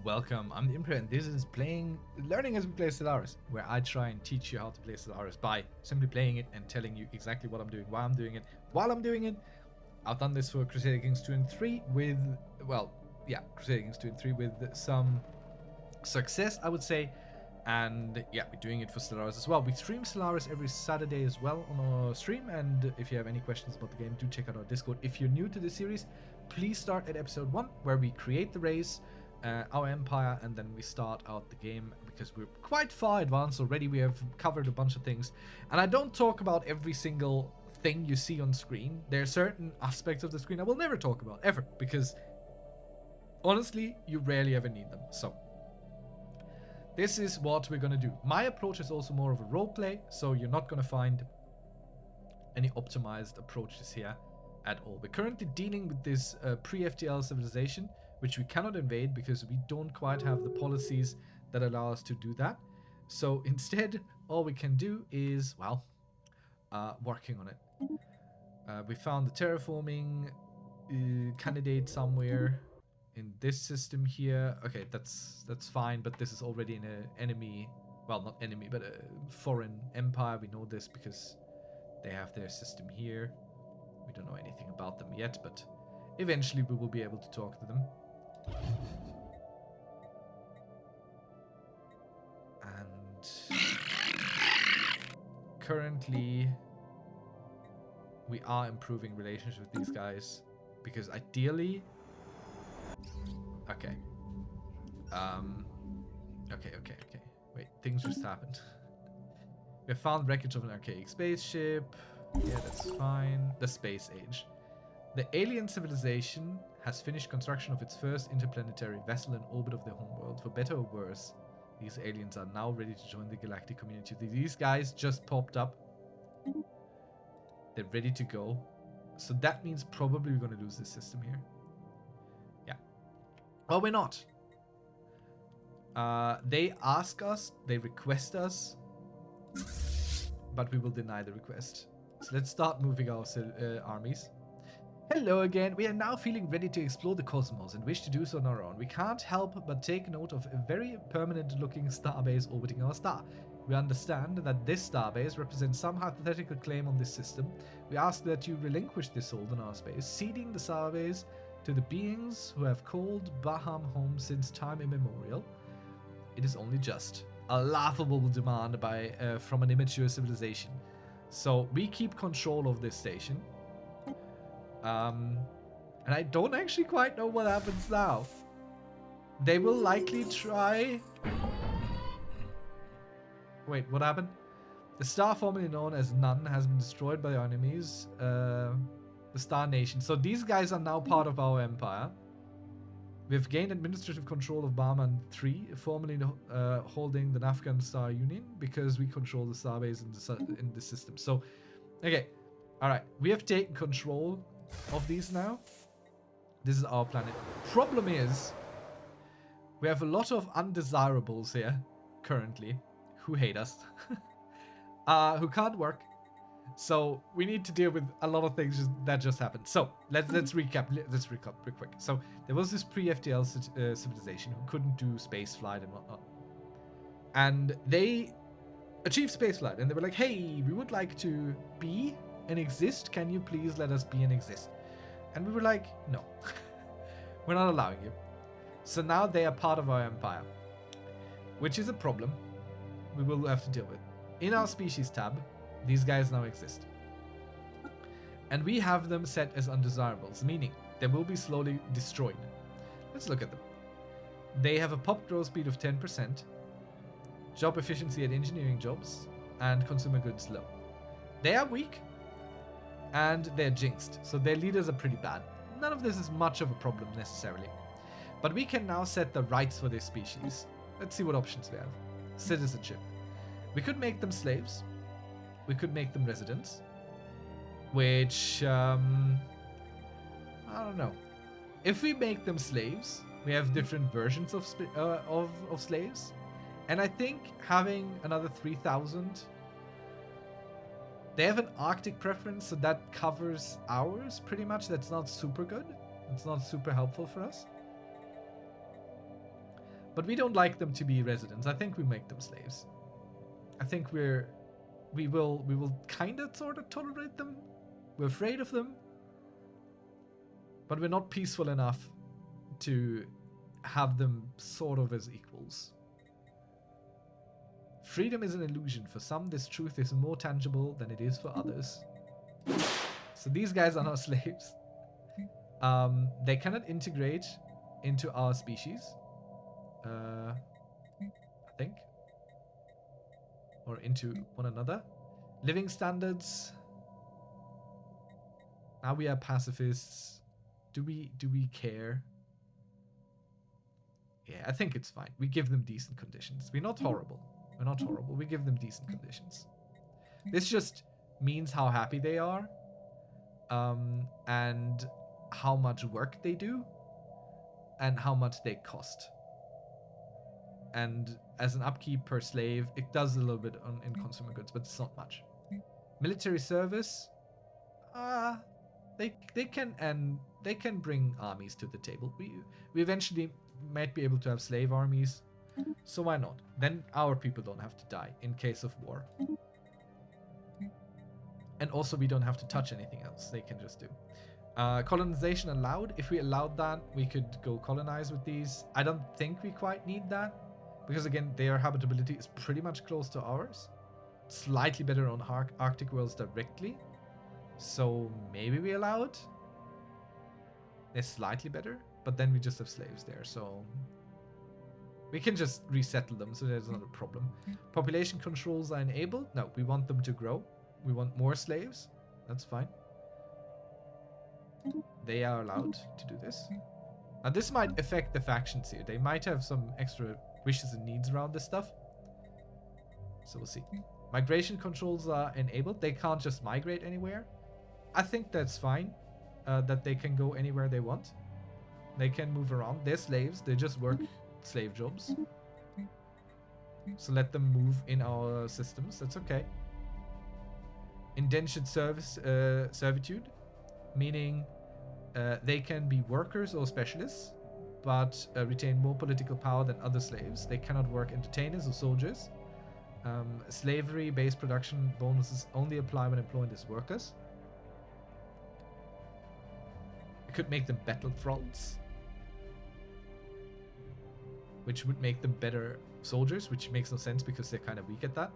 welcome. I'm the Imperor, and this is learning as we play Stellaris, where I try and teach you how to play Stellaris by simply playing it and telling you exactly what I'm doing, why I'm doing it, while I'm doing it. I've done this for Crusader Kings 2 and 3 with, Crusader Kings 2 and 3 with some success, I would say. And yeah, we're doing it for Stellaris as well. We stream Stellaris every Saturday as well on our stream, and if you have any questions about the game, do check out our Discord. If you're new to the series, please start at episode 1, where we create the race, our empire, and then we start out the game, because we're quite far advanced already. We have covered a bunch of things, and I don't talk about every single thing you see on screen. There are certain aspects of the screen I will never talk about, ever, because honestly, you rarely ever need them. So this is what we're gonna do. My approach is also more of a roleplay, so you're not gonna find any optimized approaches here at all. We're currently dealing with this pre-FTL civilization, which we cannot invade because we don't quite have the policies that allow us to do that. So instead, all we can do is, well, working on it. We found the terraforming candidate somewhere in this system here. Okay, that's fine, but this is already in an enemy, well, not enemy, but a foreign empire. We know this because they have their system here. We don't know anything about them yet, but eventually we will be able to talk to them. And currently we are improving relations with these guys, because ideally, okay, wait, things just happened. We have found wreckage of an archaic spaceship. Yeah, that's fine. The space age. The alien civilization has finished construction of its first interplanetary vessel in orbit of their homeworld. For better or worse, these aliens are now ready to join the galactic community. These guys just popped up. They're ready to go. So that means probably we're going to lose this system here. Yeah. Well, we're not. They ask us, they request us, but we will deny the request. So let's start moving our armies. Hello again. We are now feeling ready to explore the cosmos and wish to do so on our own. We can't help but take note of a very permanent-looking starbase orbiting our star. We understand that this starbase represents some hypothetical claim on this system. We ask that you relinquish this hold on our space, ceding the starbase to the beings who have called Baham home since time immemorial. It is only just. A laughable demand from an immature civilization. So we keep control of this station. And I don't actually quite know what happens now. They will likely try... Wait, what happened? The star formerly known as Nun has been destroyed by our enemies, the Star Nation. So these guys are now part of our empire. We've gained administrative control of Barman 3, formerly holding the Nafgan Star Union, because we control the starbase in the system. So, okay. Alright, we have taken control of these now. This is our planet. Problem is, we have a lot of undesirables here, currently, who hate us, who can't work. So we need to deal with a lot of things that just happened. So let's recap. Let's recap real quick. So there was this pre-FTL civilization who couldn't do space flight and whatnot, and they achieved space flight. And they were like, "Hey, we would like to be and exist. Can you please let us be and exist?" And we were like, "No, we're not allowing you." So now they are part of our empire, which is a problem we will have to deal with. In our species tab, these guys now exist. And we have them set as undesirables, meaning they will be slowly destroyed. Let's look at them. They have a pop growth speed of 10%, job efficiency at engineering jobs, and consumer goods low. They are weak, and they're jinxed, so their leaders are pretty bad. None of this is much of a problem necessarily. But we can now set the rights for this species. Let's see what options we have. Citizenship. We could make them slaves. We could make them residents, which, I don't know. If we make them slaves, we have different versions of slaves. And I think having another 3,000, they have an Arctic preference, so that covers ours pretty much. That's not super good. It's not super helpful for us. But we don't like them to be residents. I think we make them slaves. I think we will kind of sort of tolerate them. We're afraid of them. But we're not peaceful enough to have them sort of as equals. Freedom is an illusion. For some, this truth is more tangible than it is for others. So these guys are not slaves. They cannot integrate into our species. I think. Or into one another. Living standards. Now we are pacifists. Do we care? Yeah, I think it's fine. We give them decent conditions. We're not horrible. We're not horrible. We give them decent conditions. This just means how happy they are. And how much work they do. And how much they cost. And as an upkeep per slave, it does a little bit in consumer goods, but it's not much. Military service. They can bring armies to the table. We eventually might be able to have slave armies, so why not? Then our people don't have to die in case of war. And also we don't have to touch anything else. They can just do. Colonization allowed. If we allowed that, we could go colonize with these. I don't think we quite need that, because again, their habitability is pretty much close to ours. Slightly better on Arctic worlds directly. So maybe we allow it. They're slightly better, but then we just have slaves there, so we can just resettle them, so there's not a problem. Population controls are enabled. No, we want them to grow. We want more slaves. That's fine. They are allowed to do this. Now this might affect the factions here. They might have some extra wishes and needs around this stuff. So we'll see. Migration controls are enabled. They can't just migrate anywhere. I think that's fine. That they can go anywhere they want. They can move around. They're slaves. They just work slave jobs. So let them move in our systems. That's okay. Indentured servitude. Meaning they can be workers or specialists, but retain more political power than other slaves. They cannot work entertainers or soldiers. Slavery-based production bonuses only apply when employed as workers. It could make them battle thralls, which would make them better soldiers, which makes no sense because they're kind of weak at that.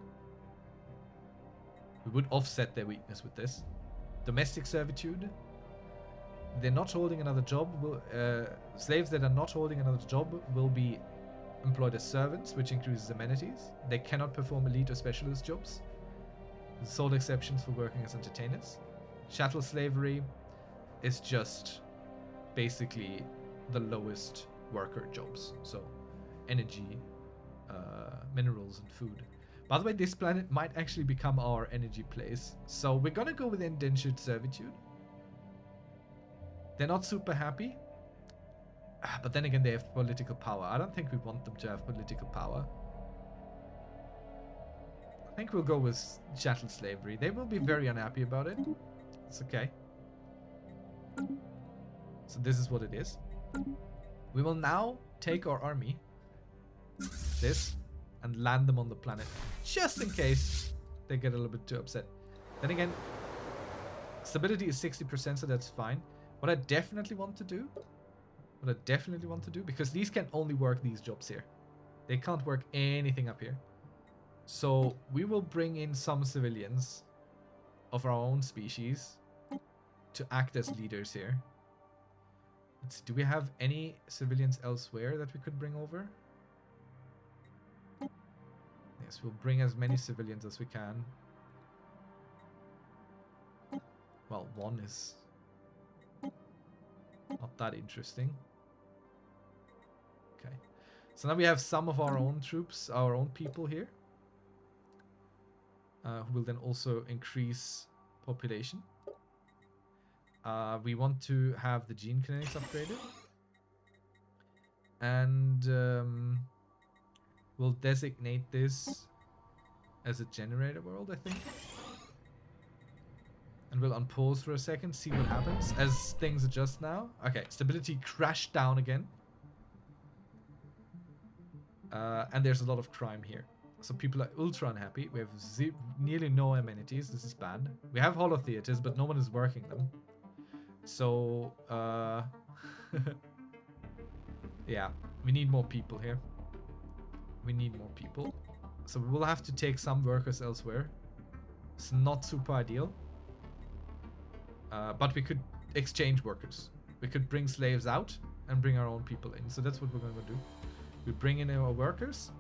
We would offset their weakness with this. Domestic servitude. They're not holding another job. Slaves that are not holding another job will be employed as servants, which increases amenities. They cannot perform elite or specialist jobs. The sole exceptions for working as entertainers. Chattel slavery is just basically the lowest worker jobs. So energy, minerals, and food. By the way, this planet might actually become our energy place. So we're gonna go with indentured servitude. They're not super happy. But then again, they have political power. I don't think we want them to have political power. I think we'll go with chattel slavery. They will be very unhappy about it. It's okay. So this is what it is. We will now take our army, this, and land them on the planet, just in case they get a little bit too upset. Then again, stability is 60%, so that's fine. What I definitely want to do, because these can only work these jobs here. They can't work anything up here. So we will bring in some civilians of our own species to act as leaders here. Let's see, do we have any civilians elsewhere that we could bring over? Yes, we'll bring as many civilians as we can. Well, one is not that interesting. Okay. So now we have some of our own troops, our own people here. Who will then also increase population. We want to have the gene kinetics upgraded. And we'll designate this as a generator world, I think. And we'll unpause for a second, see what happens as things adjust now. Okay, stability crashed down again. And there's a lot of crime here. So people are ultra unhappy. We have nearly no amenities. This is bad. We have holo theaters, but no one is working them. So, yeah, we need more people here. We need more people. So we will have to take some workers elsewhere. It's not super ideal. But we could exchange workers. We could bring slaves out and bring our own people in. So that's what we're going to do. We bring in our workers.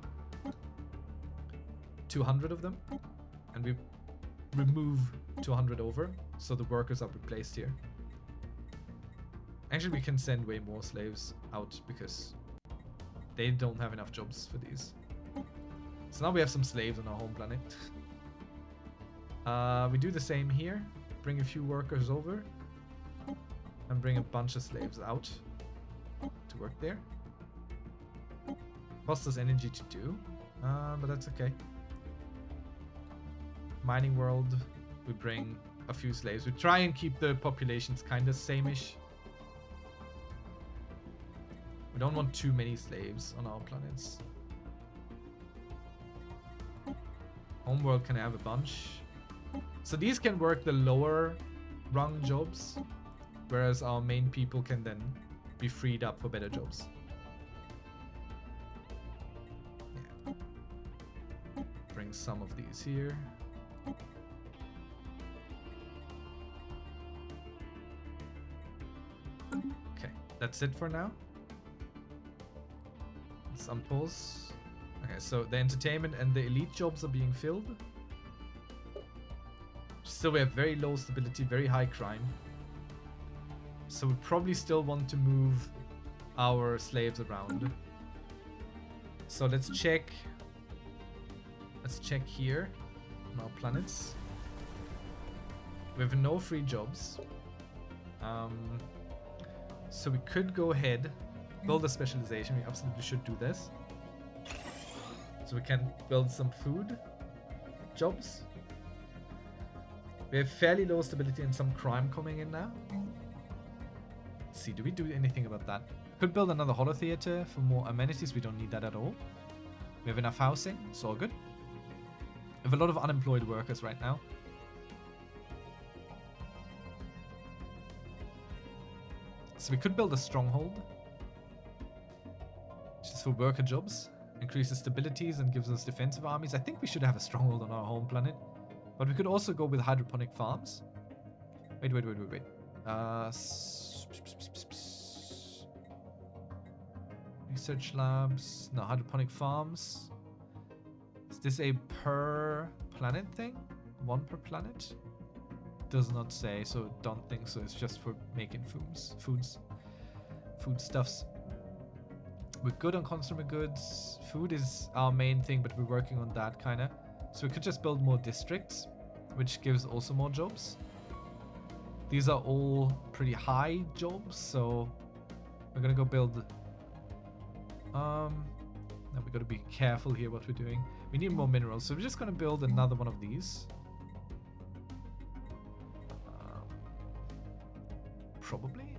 200 of them. And we remove 200 over. So the workers are replaced here. Actually, we can send way more slaves out because they don't have enough jobs for these. So now we have some slaves on our home planet. We do the same here. Bring a few workers over. And bring a bunch of slaves out to work there. Costs us energy to do. But that's okay. Mining world. We bring a few slaves. We try and keep the populations kind of same-ish. We don't want too many slaves on our planets. Homeworld can have a bunch. So these can work the lower rung jobs, whereas our main people can then be freed up for better jobs. Yeah. Bring some of these here. Okay, that's it for now. Let's unpause. Okay, so the entertainment and the elite jobs are being filled. Still, we have very low stability, very high crime. So we probably still want to move our slaves around. So let's check. Let's check here on our planets. We have no free jobs. So we could go ahead, build a specialization. We absolutely should do this. So we can build some food jobs. We have fairly low stability and some crime coming in now. Let's see, do we do anything about that? Could build another holo theater for more amenities. We don't need that at all. We have enough housing. It's all good. We have a lot of unemployed workers right now. So we could build a stronghold. Just for worker jobs. Increases stabilities and gives us defensive armies. I think we should have a stronghold on our home planet. But we could also go with hydroponic farms. Wait. Research labs. No, hydroponic farms. Is this a per planet thing? One per planet? Does not say, so don't think so. It's just for making foodstuffs. We're good on consumer goods. Food is our main thing, but we're working on that kind of. So we could just build more districts, which gives also more jobs. These are all pretty high jobs, so we're gonna go build. Now we gotta be careful here what we're doing. We need more minerals, so we're just gonna build another one of these. Probably.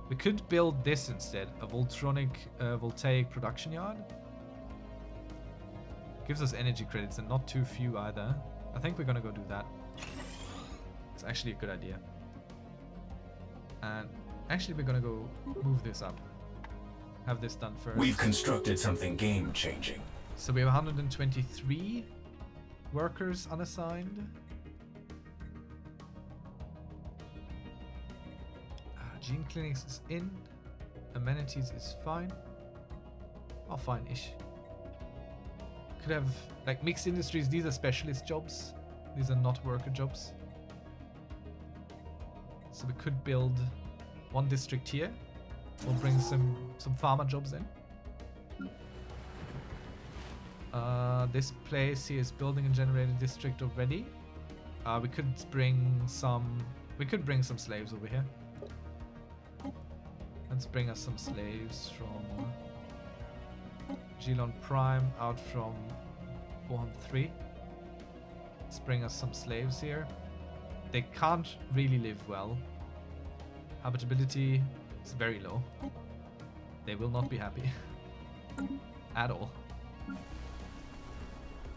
We could build this instead, a voltaic production yard. Gives us energy credits and not too few either. I think we're gonna go do that. It's actually a good idea. And actually we're gonna go move this up. Have this done first. We've constructed something game-changing. So we have 123 workers unassigned. Gene clinics is in. Amenities is fine. Oh, fine-ish. Could have like mixed industries. These are specialist jobs. These are not worker jobs. So we could build one district here. We'll bring some farmer jobs in. This place here is building and generating district already. We could bring some slaves over here. Let's bring us some slaves from Geelon Prime out from 403. Let's bring us some slaves here. They can't really live well. Habitability is very low. They will not be happy. at all.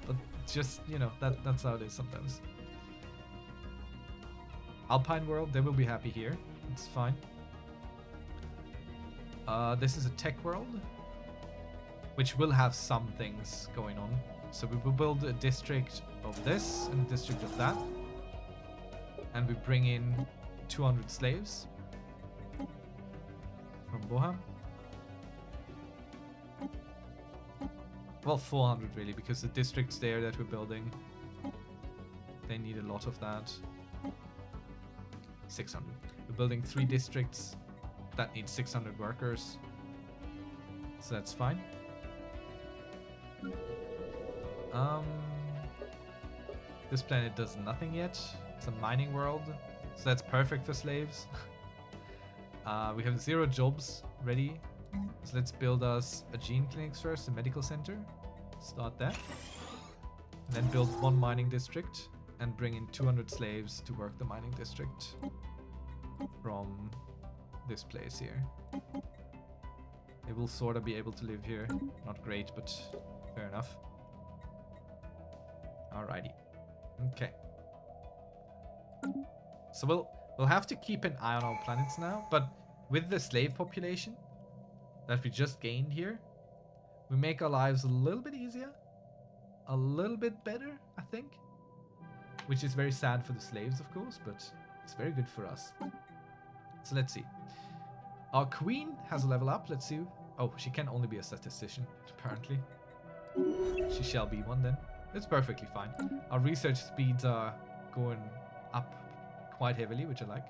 But just, you know, that's how it is sometimes. Alpine world, they will be happy here. It's fine. This is a tech world, which will have some things going on. So we will build a district of this and a district of that. And we bring in 200 slaves from Boham. Well, 400 really, because the districts there that we're building, they need a lot of that. 600. We're building 3 districts that need 600 workers. So that's fine. This planet does nothing yet. It's a mining world, so that's perfect for slaves. We have 0 jobs ready, so let's build us a gene clinics first, a medical center. Start that. And then build 1 mining district and bring in 200 slaves to work the mining district from this place here. They will sort of be able to live here. Not great, but fair enough. Alrighty. Okay. So we'll have to keep an eye on our planets now, but with the slave population that we just gained here, we make our lives a little bit easier, a little bit better, I think. Which is very sad for the slaves, of course, but it's very good for us. So let's see. Our queen has a level up. Let's see. Oh, she can only be a statistician, apparently. She shall be one then. It's perfectly fine. Our research speeds are going up quite heavily, which I like.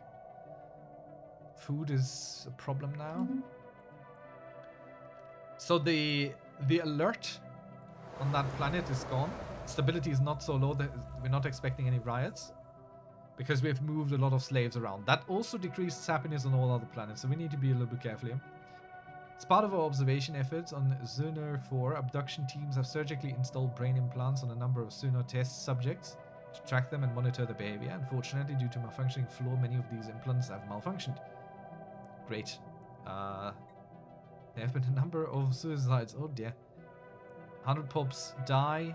Food is a problem now. So the alert on that planet is gone. Stability is not so low that we're not expecting any riots, because we have moved a lot of slaves around. That also decreases happiness on all other planets, so we need to be a little bit careful here. As part of our observation efforts on Zuner 4, abduction teams have surgically installed brain implants on a number of Zuner test subjects to track them and monitor their behavior. Unfortunately, due to malfunctioning flaw, many of these implants have malfunctioned. Great. There have been a number of suicides. Oh dear. 100 pops die.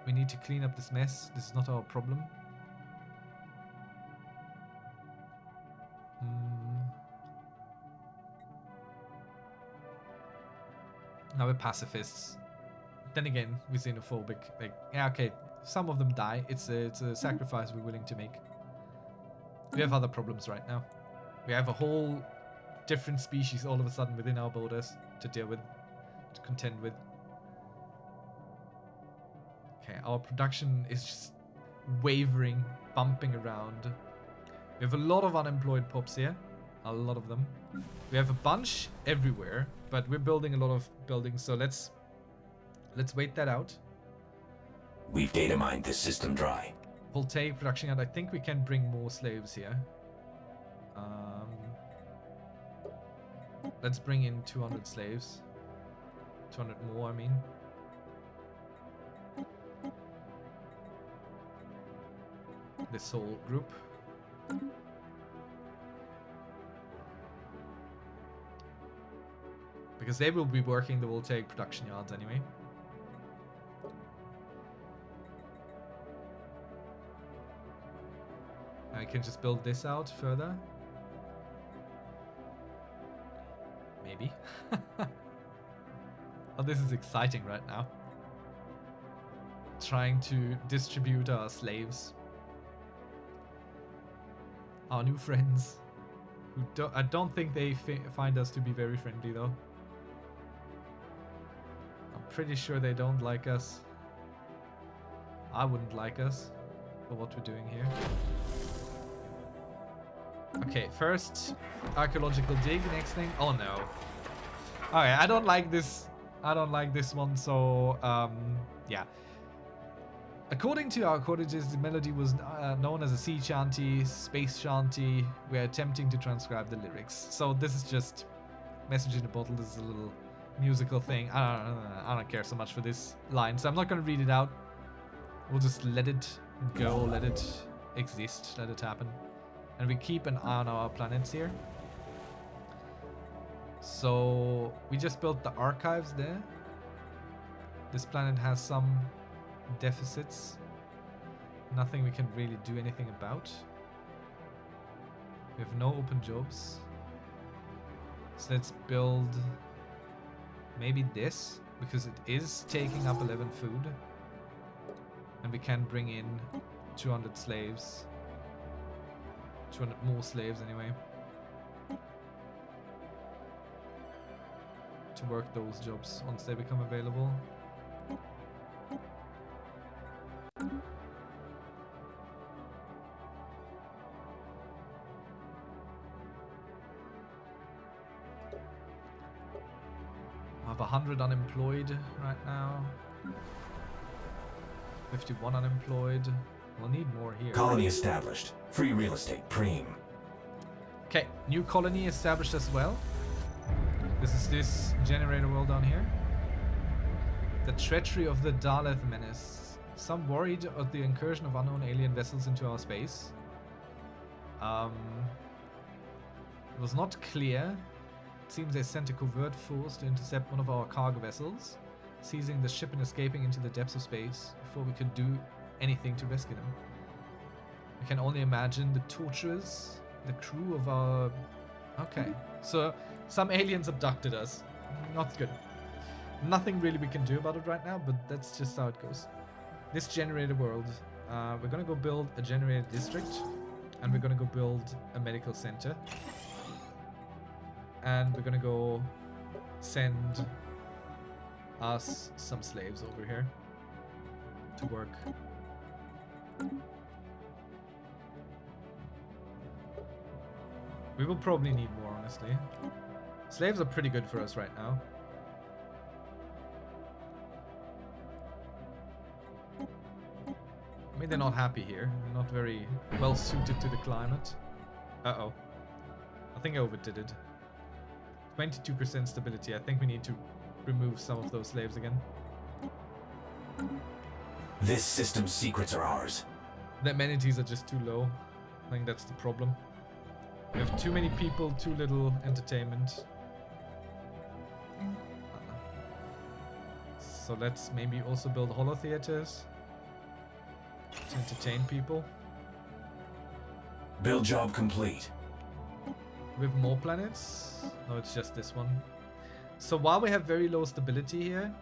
We need to clean up this mess. This is not our problem. Now we're pacifists. Then again, we're xenophobic. Like, yeah, okay, some of them die. It's a sacrifice we're willing to make. We have other problems right now. We have a whole different species all of a sudden within our borders to deal with, to contend with. Okay, our production is just wavering, bumping around. We have a lot of unemployed pops here. A lot of them. We have a bunch everywhere, but we're building a lot of buildings, so let's wait that out. We've data mined this system dry. Voltaic production yard. I think we can bring more slaves here. Let's bring in 200 slaves. 200 more, I mean. This whole group. Because they will be working the voltaic production yards anyway. I can just build this out further. Maybe. Oh, this is exciting right now. Trying to distribute our slaves. Our new friends. Who I don't think they find us to be very friendly though. I'm pretty sure they don't like us. I wouldn't like us for what we're doing here. Okay, first archaeological dig, next thing. Oh no. Okay, I don't like this. I don't like this one, so yeah. According to our cottages, the melody was known as a sea shanty, space shanty. We're attempting to transcribe the lyrics. So this is just message in a bottle. This is a little musical thing. I don't care so much for this line, so I'm not going to read it out. We'll just let it go, let it exist, let it happen. And we keep an eye on our planets here. So we just built the archives there. This planet has some deficits. Nothing we can really do anything about. We have no open jobs. So let's build maybe this, because it is taking up 11 food. And we can bring in 200 slaves. 200 more slaves anyway. To work those jobs once they become available. I have 100 unemployed right now. 51 unemployed. We'll need more here. Colony established. Free real estate. Preem. Okay, new colony established as well. This is this generator world down here. The treachery of the Daleth menace. Some worried of the incursion of unknown alien vessels into our space. It was not clear. It seems they sent a covert force to intercept one of our cargo vessels, seizing the ship and escaping into the depths of space before we could do anything to rescue them. I can only imagine the torturers, the crew of our... Okay, so some aliens abducted us. Not good. Nothing really we can do about it right now, but that's just how it goes. This generator world, we're gonna go build a generator district, and we're gonna go build a medical center. And we're gonna go send us some slaves over here to work. We will probably need more, honestly. Slaves are pretty good for us right now. I mean, they're not happy here. They're not very well suited to the climate. Uh-oh. I think I overdid it. 22% stability. I think we need to remove some of those slaves again. This system's secrets are ours. The amenities are just too low. I think that's the problem. We have too many people, too little entertainment. So let's maybe also build holo theaters to entertain people. Build job complete. We have more planets? No, it's just this one. So while we have very low stability here,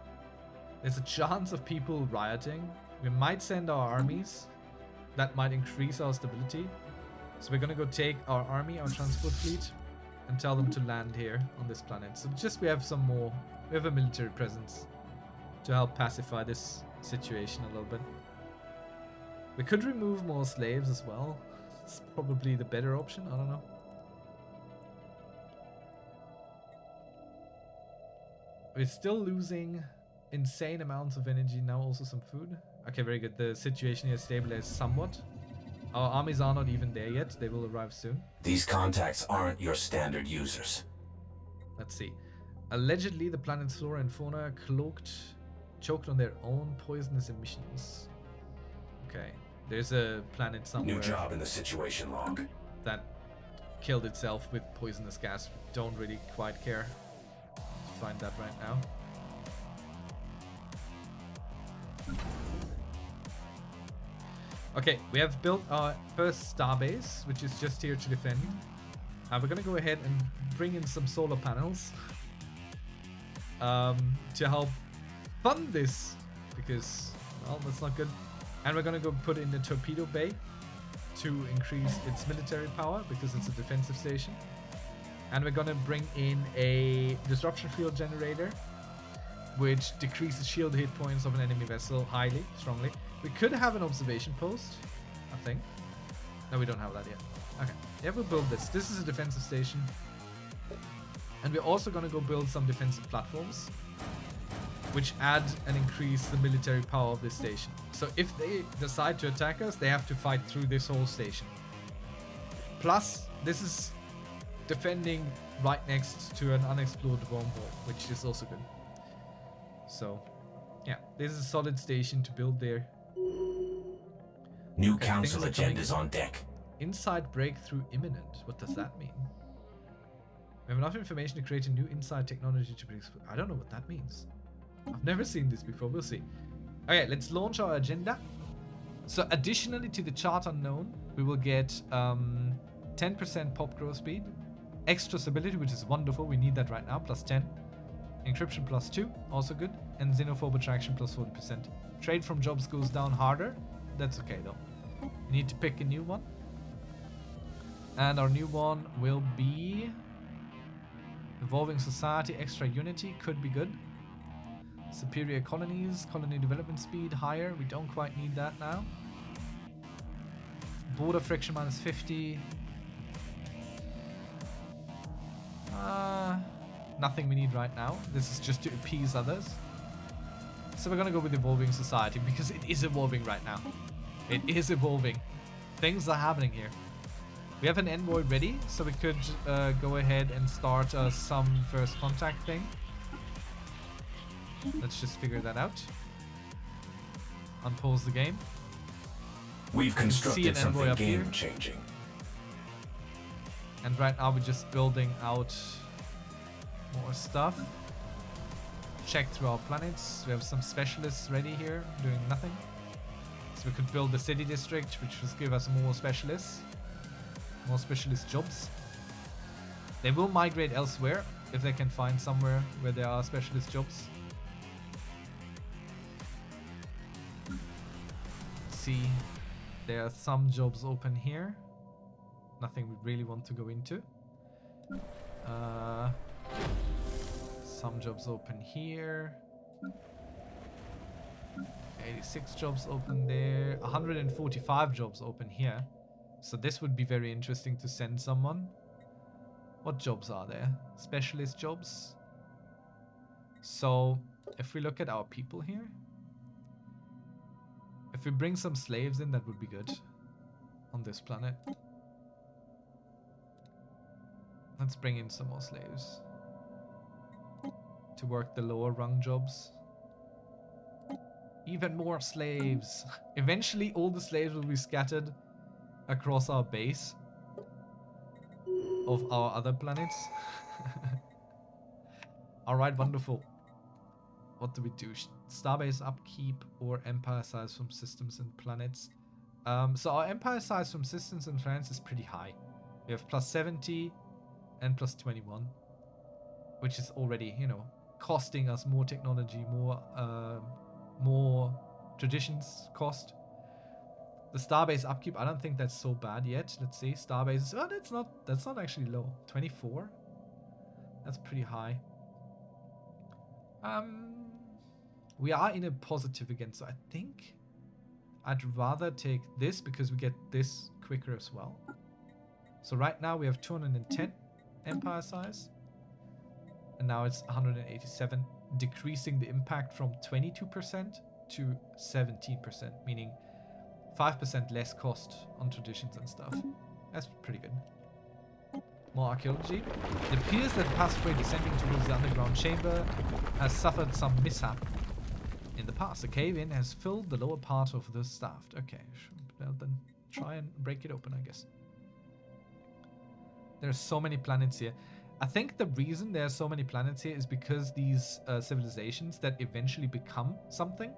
there's a chance of people rioting. We might send our armies. That might increase our stability. So we're gonna go take our army, our transport fleet, and tell them to land here on this planet. So just we have some more, we have a military presence to help pacify this situation a little bit. We could remove more slaves as well. It's probably the better option, I don't know. We're still losing insane amounts of energy, now also some food. Okay, very good. The situation here stabilized somewhat. Our armies are not even there yet. They will arrive soon. These contacts aren't your standard users. Let's see. Allegedly, the planet's flora and fauna are choked on their own poisonous emissions. Okay. There's a planet somewhere. New job in the situation log. That killed itself with poisonous gas. We don't really quite care to find that right now. Okay, we have built our first starbase, which is just here to defend. We're gonna go ahead and bring in some solar panels to help fund this, because, well, that's not good. And we're gonna go put in the torpedo bay to increase its military power, because it's a defensive station. And we're gonna bring in a disruption field generator, which decreases shield hit points of an enemy vessel strongly. We could have an observation post, I think. No, we don't have that yet. Okay, yeah, we'll build this. This is a defensive station. And we're also gonna go build some defensive platforms, which add and increase the military power of this station. So if they decide to attack us, they have to fight through this whole station. Plus, this is defending right next to an unexplored wormhole, which is also good. So, yeah, this is a solid station to build there. New council agendas on deck. Inside breakthrough imminent. What does that mean? We have enough information to create a new inside technology to be... I don't know what that means. I've never seen this before. We'll see. Okay, let's launch our agenda. So additionally to the chart unknown, we will get 10% pop growth speed, extra stability, which is wonderful. We need that right now, plus 10. Encryption plus 2, also good. And xenophobe attraction plus 40%. Trade from jobs goes down harder. That's okay though. We need to pick a new one. And our new one will be Evolving Society, Extra Unity, could be good. Superior colonies, colony development speed higher. We don't quite need that now. Border friction minus 50. Nothing we need right now. This is just to appease others. So we're gonna go with Evolving Society because it is evolving right now. It is evolving. Things are happening here. We have an envoy ready, so we could go ahead and start some first contact thing. Let's just figure that out. Unpause the game. We've constructed something here. game-changing. And right now we're just building out more stuff. Check through our planets. We have some specialists ready here, doing nothing. So we could build the city district, which will give us more specialists. More specialist jobs. They will migrate elsewhere if they can find somewhere where there are specialist jobs. See, there are some jobs open here. Nothing we really want to go into. Some jobs open here. 86 jobs open there. 145 jobs open here. So this would be very interesting to send someone. What jobs are there? Specialist jobs. So if we look at our people here, if we bring some slaves in, that would be good on this planet. Let's bring in some more slaves to work the lower rung jobs. Even more slaves. Eventually all the slaves will be scattered across our base of our other planets. Alright, wonderful. What do we do? Starbase upkeep or empire size from systems and planets? So our empire size from systems and planets is pretty high. We have plus 70 and plus 21, which is already, you know, costing us more technology, more traditions cost. The starbase upkeep, I don't think that's so bad yet. Let's see, starbase. Oh, that's not actually low. 24. That's pretty high. We are in a positive again, so I think I'd rather take this because we get this quicker as well. So right now we have 210 empire size, and now it's 187, decreasing the impact from 22% to 17%, meaning 5% less cost on traditions and stuff. That's pretty good. More archaeology. It appears that the passageway descending towards the underground chamber has suffered some mishap in the past. The cave-in has filled the lower part of the shaft. Okay, well then try and break it open, I guess. There are so many planets here. I think the reason there are so many planets here is because these civilizations that eventually become something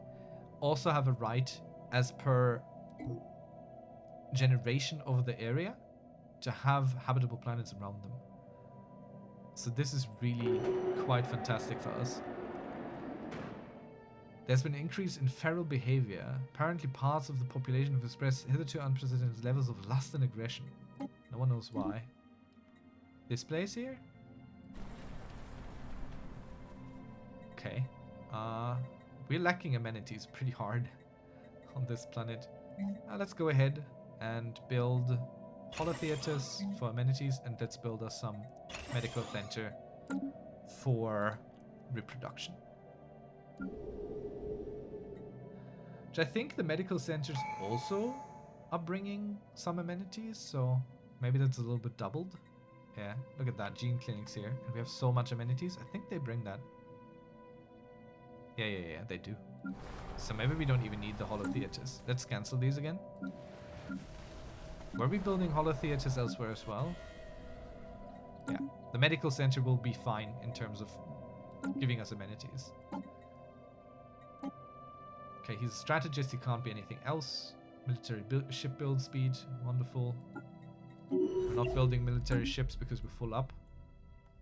also have a right, as per generation of the area, to have habitable planets around them. So this is really quite fantastic for us. There's been an increase in feral behavior. Apparently parts of the population have expressed hitherto unprecedented levels of lust and aggression. No one knows why. This place here? Okay. We're lacking amenities pretty hard on this planet. Let's go ahead and build holotheaters for amenities, and let's build us some medical center for reproduction. Which I think the medical centers also are bringing some amenities, so maybe that's a little bit doubled. Yeah, look at that, gene clinics here, and we have so much amenities. I think they bring that. Yeah, they do. So maybe we don't even need the holotheaters. Let's cancel these again. Were we building holotheaters elsewhere as well? Yeah, the medical center will be fine in terms of giving us amenities. Okay, he's a strategist. He can't be anything else. Military ship build speed. Wonderful. We're not building military ships because we're full up.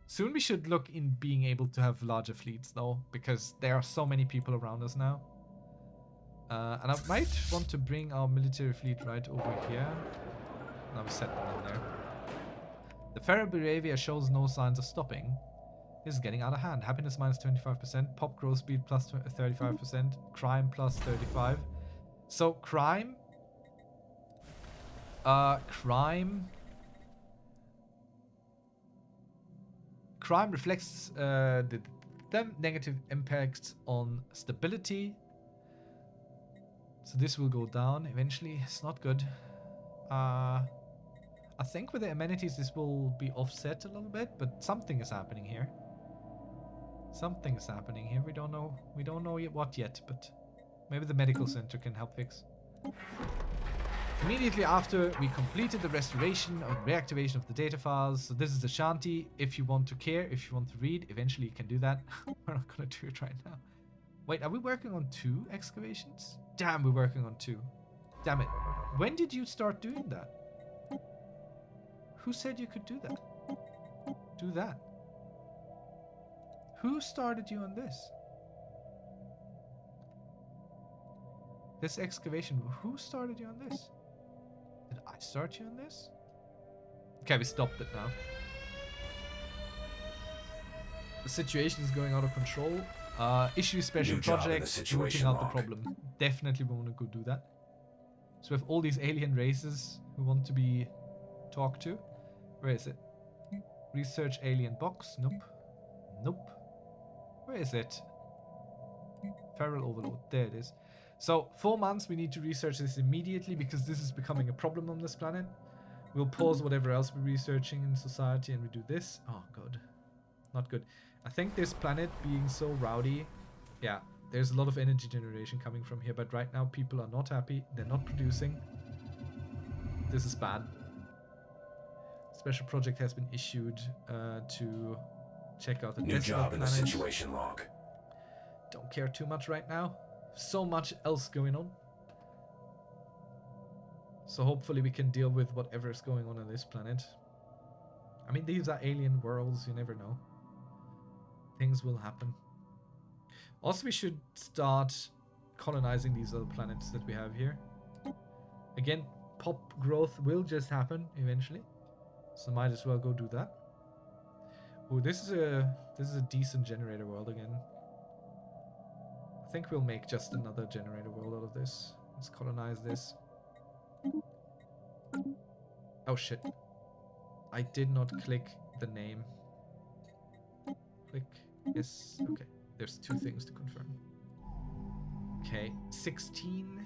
Soon we should look in being able to have larger fleets though, because there are so many people around us now. And I might want to bring our military fleet right over here. Now we set them in there. The feral behavior shows no signs of stopping. This is getting out of hand. Happiness minus 25%, pop growth speed plus 35%, crime plus 35. So crime reflects the negative impacts on stability. So this will go down eventually. It's not good. I think with the amenities this will be offset a little bit, but something is happening here. Something is happening here. We don't know what yet, but maybe the medical center can help fix. Immediately after we completed the restoration or reactivation of the data files, so this is the shanty. If you want to care, if you want to read, eventually you can do that. We're not gonna do it right now. Wait, are we working on 2 excavations? Damn, we're working on 2. Damn it. When did you start doing that? Who said you could do that? Do that. Who started you on this? This excavation, who started you on this? Did I start you on this? Okay, we stopped it now. The situation is going out of control. Issue special projects, rooting out the problem. Definitely want to go do that. So we have all these alien races who want to be talked to. Where is it? Research alien box. Nope. Nope. Where is it? Feral overload. There it is. So 4 months we need to research this immediately because this is becoming a problem on this planet. We'll pause whatever else we're researching in society and we do this. Oh god. Not good. I think this planet being so rowdy, yeah, there's a lot of energy generation coming from here, but right now people are not happy. They're not producing. This is bad. Special project has been issued to check out the new job in the situation log. Don't care too much right now. So much else going on. So hopefully we can deal with whatever is going on this planet. I mean, these are alien worlds, you never know. Things will happen. Also, we should start colonizing these other planets that we have here. Again, pop growth will just happen eventually. So might as well go do that. Oh, this is a decent generator world again. I think we'll make just another generator world out of this. Let's colonize this. Oh shit. I did not click the name. Click. Yes. Okay. There's 2 things to confirm. Okay. 16.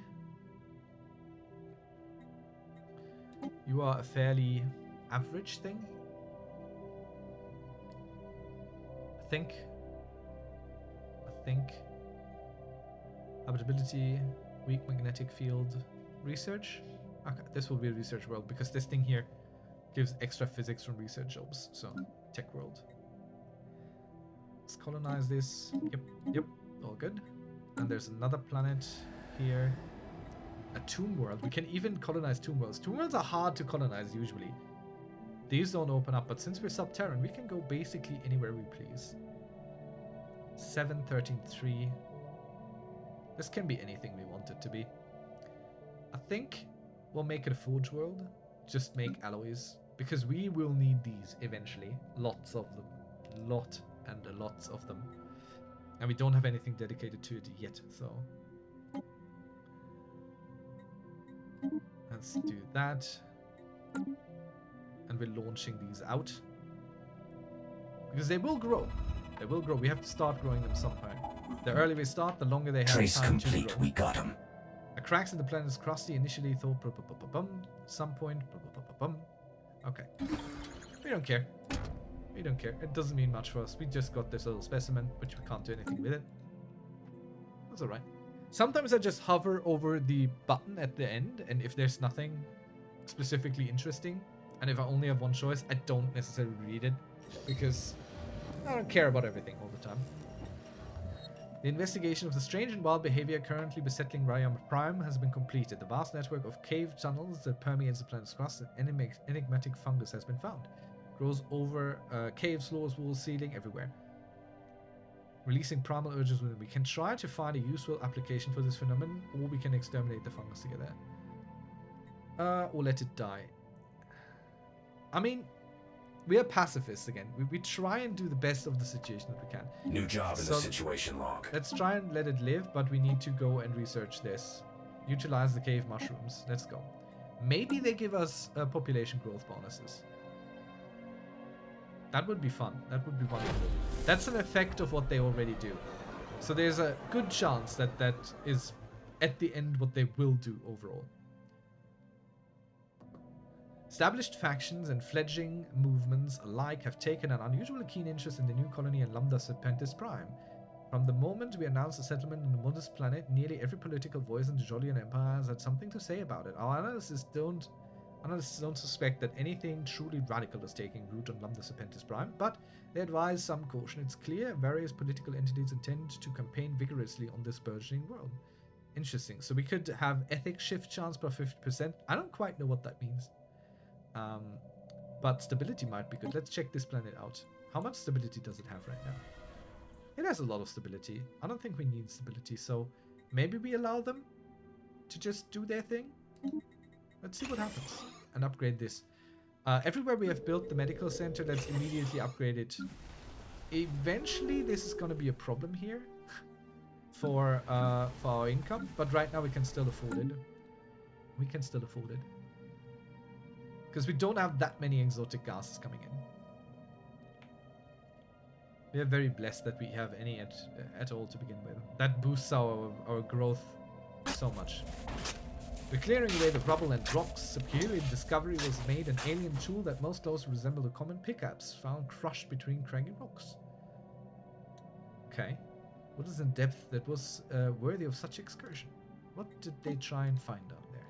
You are a fairly average thing. I think. Habitability, weak magnetic field, research. Okay, this will be a research world because this thing here gives extra physics from research jobs. So, tech world. Let's colonize this. Yep, all good. And there's another planet here. A tomb world. We can even colonize tomb worlds. Tomb worlds are hard to colonize usually. These don't open up, but since we're subterran, we can go basically anywhere we please. 713.3. This can be anything we want it to be. I think we'll make it a forge world. Just make alloys. Because we will need these eventually. Lots of them. Lots of them. And we don't have anything dedicated to it yet, so... Let's do that. And we're launching these out. Because they will grow. They will grow. We have to start growing them somewhere. The earlier we start, the longer they have Trace time complete. to grow. We got him. The cracks in the planet's crusty initially thought some point. Okay. We don't care. We don't care. It doesn't mean much for us. We just got this little specimen, which we can't do anything with it. That's alright. Sometimes I just hover over the button at the end, and if there's nothing specifically interesting, and if I only have one choice, I don't necessarily read it, because I don't care about everything all the time. The investigation of the strange and wild behavior currently besettling Ryam Prime has been completed. The vast network of cave tunnels that permeates the planet's crust and enigmatic fungus has been found. Grows over caves, floors, walls, ceiling, everywhere. Releasing primal urges within. We can try to find a useful application for this phenomenon, or we can exterminate the fungus together. Or let it die. I mean, we are pacifists again. We try and do the best of the situation that we can. New job in the situation log. Let's try and let it live, but we need to go and research this. Utilize the cave mushrooms. Let's go. Maybe they give us population growth bonuses. That would be fun. That would be wonderful. That's an effect of what they already do. So there's a good chance that that is at the end what they will do overall. Established factions and fledgling movements alike have taken an unusually keen interest in the new colony and Lambda Serpentis Prime. From the moment we announced the settlement on the modest planet, nearly every political voice in the Jolian Empire has had something to say about it. Our analysts don't suspect that anything truly radical is taking root on Lambda Serpentis Prime, but they advise some caution. It's clear various political entities intend to campaign vigorously on this burgeoning world. Interesting. So we could have ethics shift chance by 50%. I don't quite know what that means. But stability might be good. Let's check this planet out. How much stability does it have right now? It has a lot of stability. I don't think we need stability, so maybe we allow them to just do their thing. Let's see what happens and upgrade this. Everywhere we have built the medical center, let's immediately upgrade it. Eventually, this is going to be a problem here for our income, but right now we can still afford it. We can still afford it. Because we don't have that many exotic gases coming in. We are very blessed that we have any at all to begin with. That boosts our growth so much. We're clearing away the rubble and rocks. Superior discovery was made an alien tool that most closely resembled a common pickaxe found crushed between craggy rocks. Okay. What is in depth that was worthy of such excursion? What did they try and find out there?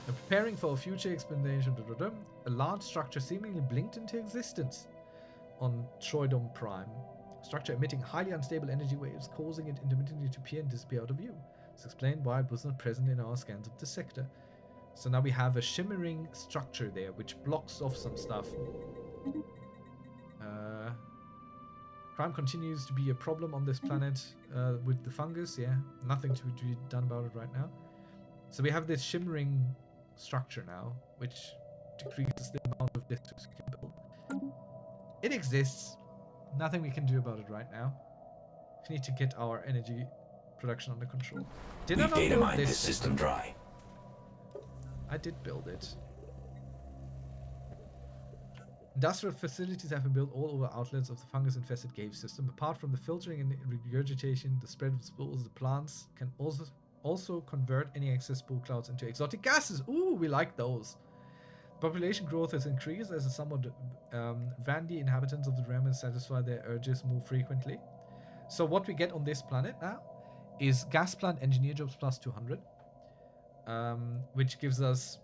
Preparing for a future explanation, a large structure seemingly blinked into existence on Troidom Prime. Structure emitting highly unstable energy waves, causing it intermittently to appear and disappear out of view. This explains why it was not present in our scans of the sector. So now we have a shimmering structure there, which blocks off some stuff. Crime continues to be a problem on this planet with the fungus. Yeah, nothing to be done about it right now. So we have this shimmering structure now, which decreases the amount of districts we can build. It exists. Nothing we can do about it right now. We need to get our energy production under control. Did I not build this system dry? I did build it. Industrial facilities have been built all over outlets of the fungus-infested cave system. Apart from the filtering and regurgitation, the spread of spores, the plants can also convert any excess spore clouds into exotic gases. Ooh, we like those. Population growth has increased as the somewhat randy inhabitants of the realm satisfy their urges more frequently. So what we get on this planet now is gas plant engineer jobs plus 200, which gives us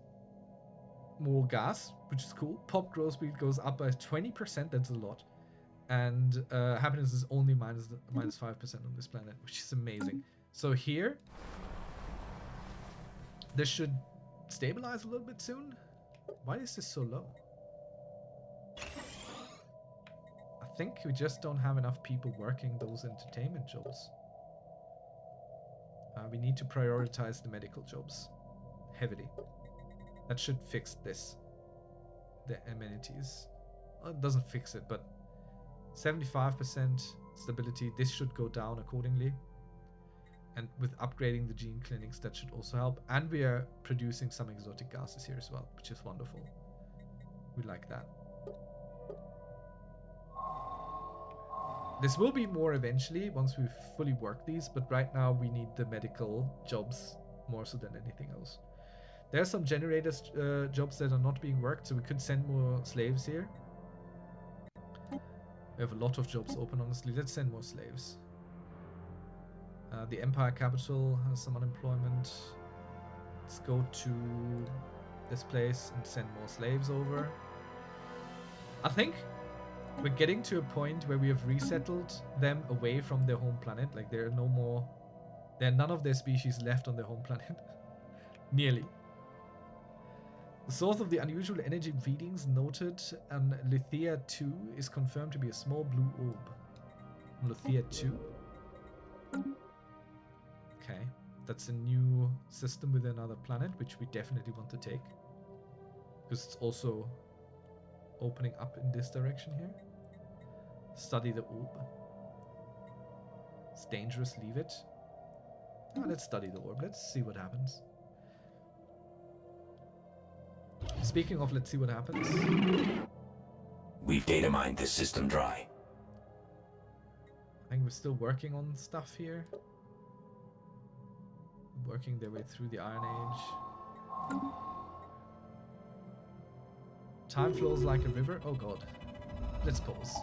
more gas, which is cool. Pop growth speed goes up by 20%, that's a lot. And happiness is only minus 5% on this planet, which is amazing. So here, this should stabilize a little bit soon. Why is this so low? I think we just don't have enough people working those entertainment jobs. We need to prioritize the medical jobs heavily. That should fix this. The amenities. Well, it doesn't fix it, but 75% stability. This should go down accordingly. And with upgrading the gene clinics, that should also help. And we are producing some exotic gases here as well, which is wonderful. We like that. This will be more eventually once we fully work these, but right now we need the medical jobs more so than anything else. There are some generators jobs that are not being worked, so we could send more slaves here. We have a lot of jobs open, honestly. Let's send more slaves. The Empire capital has some unemployment. Let's go to this place and send more slaves over. I think we're getting to a point where we have resettled them away from their home planet. Like there are none of their species left on their home planet. Nearly. The source of the unusual energy readings noted on Lithia 2 is confirmed to be a small blue orb. Lithia 2? Okay. That's a new system with another planet, which we definitely want to take. Because it's also opening up in this direction here. Study the orb. It's dangerous, leave it. Oh, let's study the orb. Let's see what happens. Speaking of, let's see what happens. We've data mined this system dry. I think we're still working on stuff here. Working their way through the Iron Age. Time flows like a river. Oh god. Let's pause.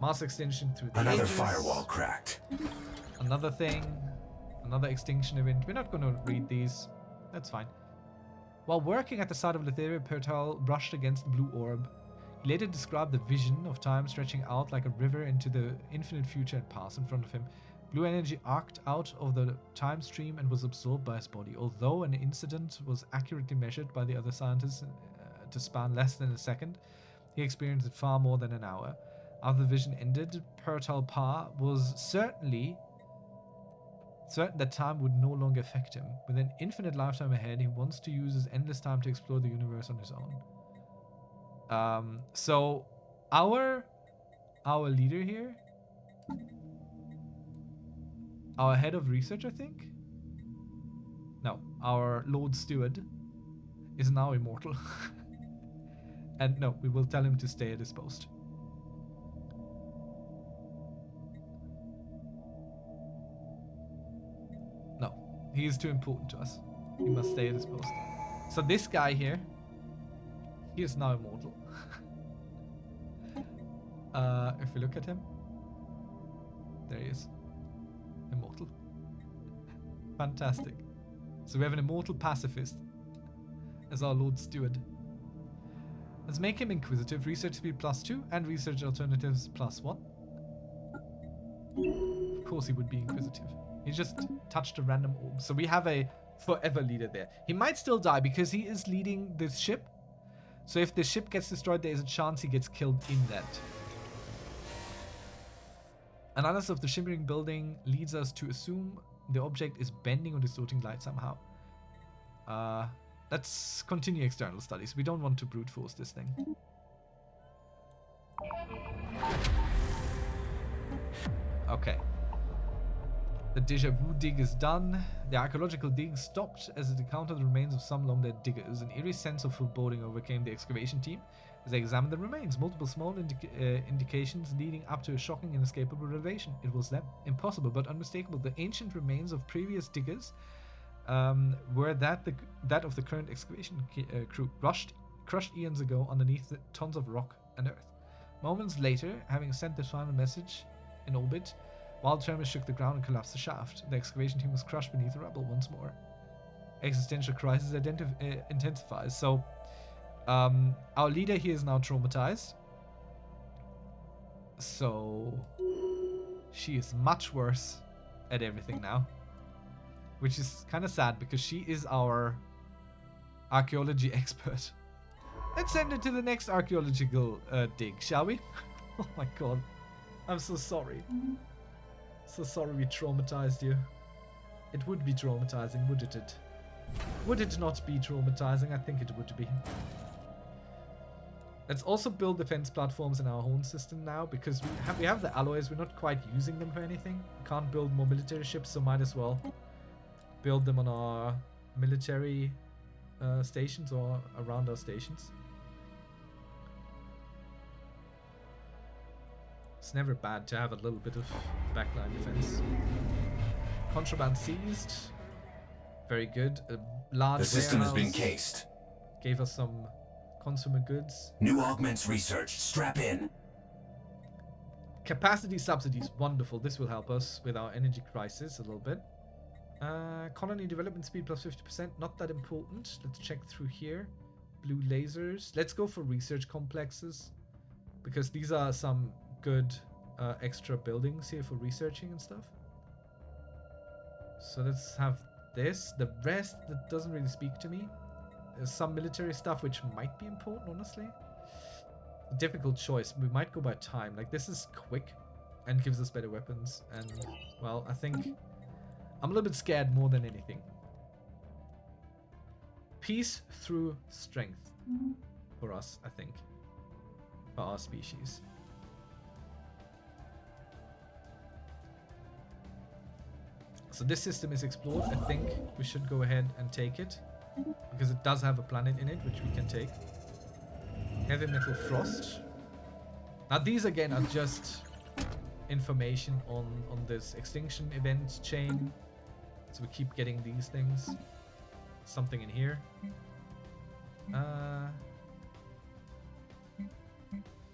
Mass extinction through the Another ages. firewall cracked. Another thing. Another extinction event. We're not going to read these. That's fine. While working at the site of Lithia, Pertal brushed against the blue orb. He later described the vision of time stretching out like a river into the infinite future and past in front of him. Blue energy arced out of the time stream and was absorbed by his body. Although an incident was accurately measured by the other scientists to span less than a second, he experienced it far more than an hour. After the vision ended, Pertal Pa was certain that time would no longer affect him. With an infinite lifetime ahead, he wants to use his endless time to explore the universe on his own. So our leader here, our head of research, I think? No, our Lord Steward is now immortal. And no, we will tell him to stay at his post. No, he is too important to us. He must stay at his post. So this guy here, he is now immortal. If we look at him, there he is. Immortal. Fantastic. So we have an immortal pacifist as our Lord Steward. Let's make him inquisitive. Research speed +2 and research alternatives +1. Of course he would be inquisitive. He just touched a random orb. So we have a forever leader there. He might still die because he is leading this ship. So if the ship gets destroyed, there is a chance he gets killed in that. Analysis of the shimmering building leads us to assume the object is bending or distorting light somehow. Let's continue external studies. We don't want to brute force this thing. Okay. The deja vu dig is done. The archaeological dig stopped as it encountered the remains of some long-dead diggers. An eerie sense of foreboding overcame the excavation team as they examined the remains. Multiple small indications leading up to a shocking and inescapable revelation. It was them. Impossible but unmistakable. The ancient remains of previous diggers were that of the current excavation crew, crushed eons ago underneath the tons of rock and earth. Moments later, having sent the final message in orbit, wild tremors shook the ground and collapsed the shaft. The excavation team was crushed beneath the rubble once more. Existential crisis intensifies. So, our leader here is now traumatized. So, she is much worse at everything now. Which is kind of sad because she is our archaeology expert. Let's send her to the next archaeological dig, shall we? Oh my god. I'm so sorry. So sorry we traumatized you. It would be traumatizing, wouldn't it? Would it not be traumatizing? I think it would be. Let's also build defense platforms in our own system now because we have the alloys. We're not quite using them for anything. We can't build more military ships, so might as well build them on our military stations or around our stations. It's never bad to have a little bit of backline defense. Contraband seized. Very good. A large The system has been warehouse cased. gave us some consumer goods. New augments researched. Strap in. Capacity subsidies. Wonderful. This will help us with our energy crisis a little bit. Colony development speed +50%. Not that important. Let's check through here. blue lasers. Let's go for research complexes, because these are some good extra buildings here for researching and stuff. So let's have this. The rest, that doesn't really speak to me. There's some military stuff which might be important, honestly. A difficult choice. We might go by time. Like, this is quick and gives us better weapons. And, well, I think I'm a little bit scared more than anything. Peace through strength for us, I think. For our species. So this system is explored. I think we should go ahead and take it, because it does have a planet in it, which we can take. Heavy metal frost. Now these again are just information on this extinction event chain. So we keep getting these things. Something in here.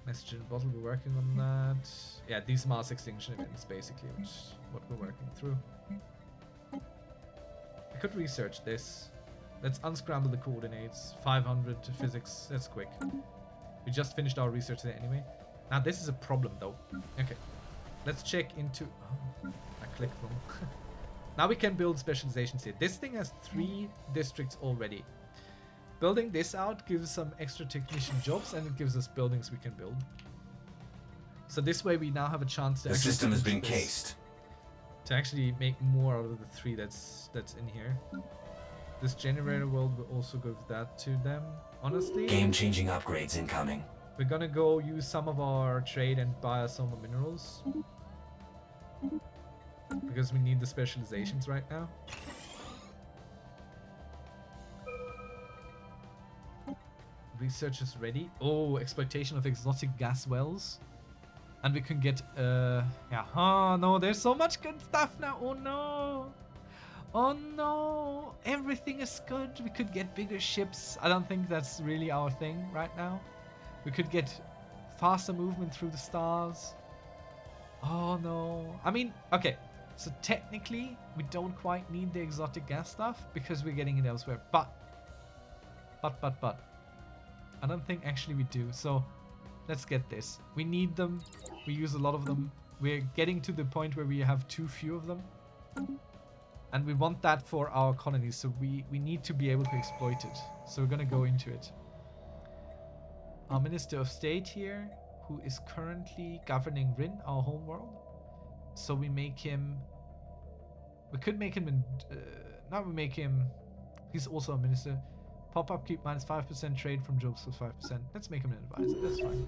Message in a bottle, we're working on that. Yeah, these mass extinction events basically, which is what we're working through. I could research this. Let's unscramble the coordinates. 500 to physics. That's quick. We just finished our research there anyway. Now this is a problem though. Okay. Let's check into... Oh, I clicked wrong. Now we can build specializations here. This thing has 3 districts already. Building this out gives some extra technician jobs, and it gives us buildings we can build. So this way we now have a chance to... The system has been cased. To actually make more out of the 3 that's in here. This generator world will also give that to them. Honestly, Game-changing upgrades incoming. we're gonna go use some of our trade and buy some minerals. Because we need the specializations right now. Research is ready. Oh, exploitation of exotic gas wells. And we can get, yeah. Oh no, there's so much good stuff now. Oh no. Oh no. Everything is good. We could get bigger ships. I don't think that's really our thing right now. We could get faster movement through the stars. Oh no. I mean, okay. So technically, we don't quite need the exotic gas stuff because we're getting it elsewhere. But. I don't think actually we do. So let's get this. We need them. We use a lot of them. We're getting to the point where we have too few of them. And we want that for our colonies. So we need to be able to exploit it. So we're going to go into it. Our Minister of State here, who is currently governing Rin, our home world. So we make him... We could make him... now we make him... He's also a minister. Pop-up keep minus 5% trade from jobs for 5%. Let's make him an advisor. That's fine.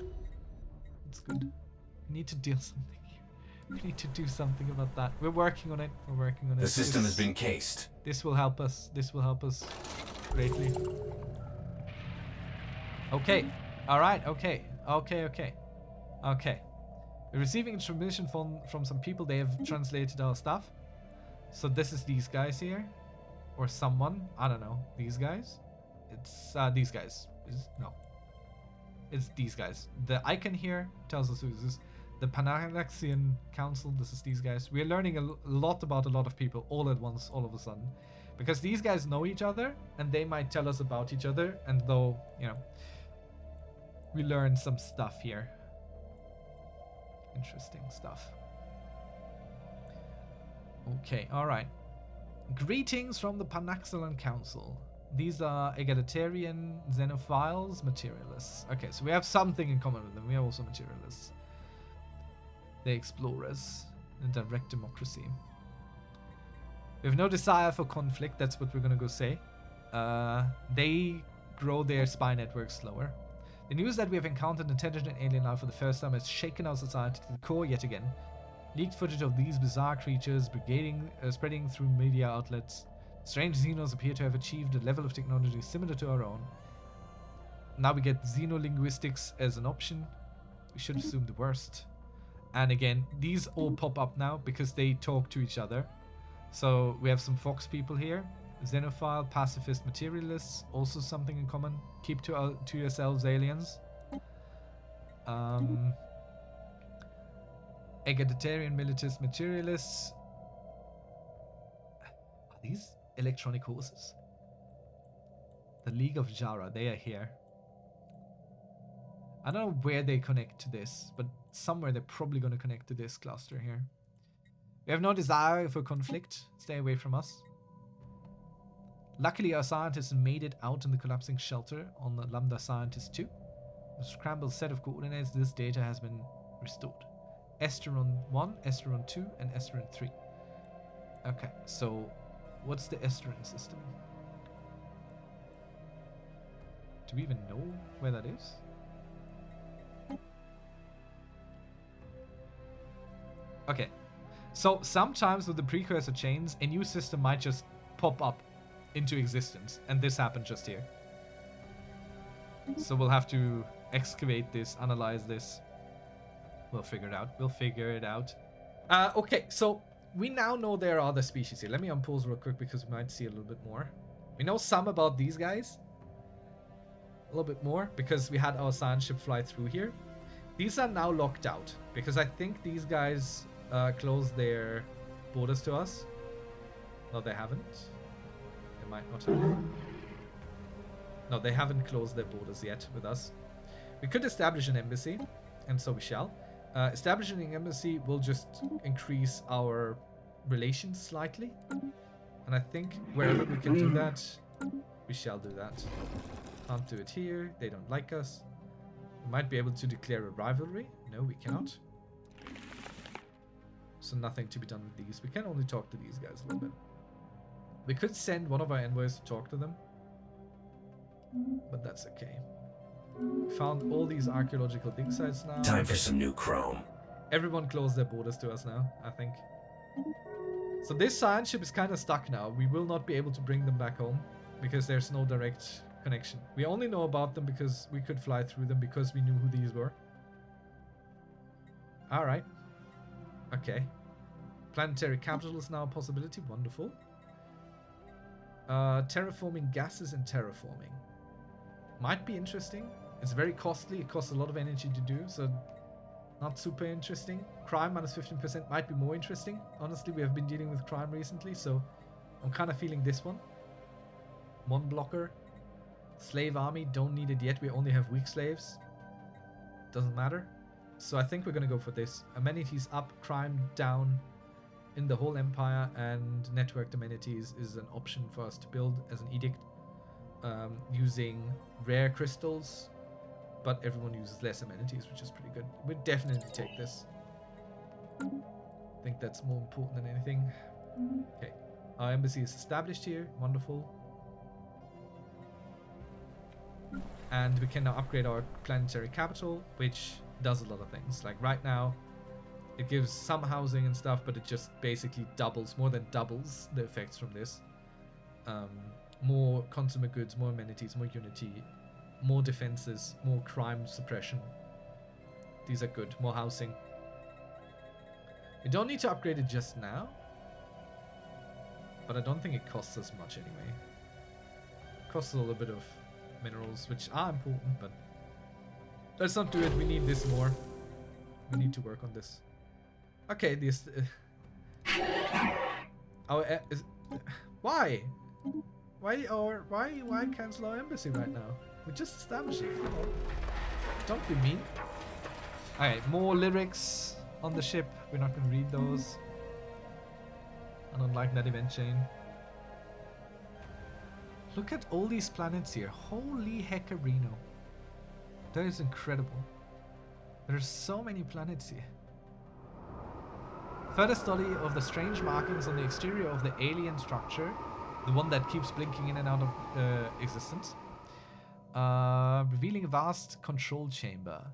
That's good. We need to deal something here. We need to do something about that. We're working on it. We're working on it. The system has been cased. This will help us. This will help us greatly. Okay. Alright. Okay. Okay. We're receiving information from some people. They have translated our stuff. So this is these guys here. Or someone. I don't know. These guys. It's these guys. It's these guys. The icon here tells us who this is. The Panalaxian Council, this is these guys. We're learning a lot about a lot of people all at once, all of a sudden. Because these guys know each other, and they might tell us about each other, and though, you know, we learn some stuff here. Interesting stuff. Okay, alright. Greetings from the Panaxian Council. These are egalitarian, xenophiles, materialists. Okay, so we have something in common with them. We are also materialists. The explorers, and direct democracy. We have no desire for conflict. That's what we're gonna go say. They grow their spy network slower. The news that we have encountered intelligent alien life for the first time has shaken our society to the core yet again. Leaked footage of these bizarre creatures spreading through media outlets. Strange xenos appear to have achieved a level of technology similar to our own. Now we get xenolinguistics as an option. We should assume the worst. And again, these all pop up now because they talk to each other. So we have some Fox people here. Xenophile, pacifist, materialists, also something in common. Keep to yourselves, aliens. Egalitarian, militarist, materialists. Are these electronic horses? The League of Jara, they are here. I don't know where they connect to this, but somewhere they're probably going to connect to this cluster here. We have no desire for conflict. Stay away from us. Luckily, our scientists made it out in the collapsing shelter on the Lambda Scientist 2. The scrambled set of coordinates, this data has been restored. Esteron 1, Esteron 2, and Esteron 3. Okay, so what's the Esteron system? Do we even know where that is? Okay, so sometimes with the precursor chains, a new system might just pop up into existence, and this happened just here. So we'll have to excavate this, analyze this. We'll figure it out. We'll figure it out. Okay, so we now know there are other species here. Let me unpause real quick because we might see a little bit more. We know some about these guys. A little bit more because we had our science ship fly through here. These are now locked out because I think these guys closed their borders to us. No, they haven't. They might not have. No, they haven't closed their borders yet with us. We could establish an embassy, and so we shall. Establishing an embassy will just increase our relations slightly. And I think wherever we can do that, we shall do that. Can't do it here. They don't like us. We might be able to declare a rivalry. No, we cannot. So nothing to be done with these. We can only talk to these guys a little bit. We could send one of our envoys to talk to them. But that's okay. We found all these archaeological dig sites now. Time for some new chrome. Everyone closed their borders to us now, I think. So this science ship is kind of stuck now. We will not be able to bring them back home because there's no direct connection. We only know about them because we could fly through them because we knew who these were. Alright. Okay. Planetary capital is now a possibility. Wonderful. Terraforming gases and terraforming. Might be interesting. It's very costly. It costs a lot of energy to do, so not super interesting. Crime minus 15% might be more interesting. Honestly, we have been dealing with crime recently, so I'm kind of feeling this one. One blocker. Slave army, don't need it yet. We only have weak slaves. Doesn't matter. So I think we're going to go for this. Amenities up, crime down in the whole empire, and networked amenities is an option for us to build as an edict. Using rare crystals, but everyone uses less amenities, which is pretty good. We'd definitely take this. I think that's more important than anything. Okay, our embassy is established here. Wonderful. And we can now upgrade our planetary capital, which does a lot of things. Like right now, it gives some housing and stuff, but it just basically doubles, more than doubles the effects from this. More consumer goods, more amenities, more unity, more defenses, more crime suppression. These are good. More housing. We don't need to upgrade it just now, but I don't think it costs us much anyway. It costs a little bit of minerals, which are important, but let's not do it. We need this more. We need to work on this. Okay, this. Why? Why cancel our embassy right now? We just established it. Come on. Don't be mean. Alright, more lyrics on the ship. We're not gonna read those. I don't like that event chain. Look at all these planets here. Holy heckarino. That is incredible. There's so many planets here. Further study of the strange markings on the exterior of the alien structure, the one that keeps blinking in and out of existence, revealing a vast control chamber.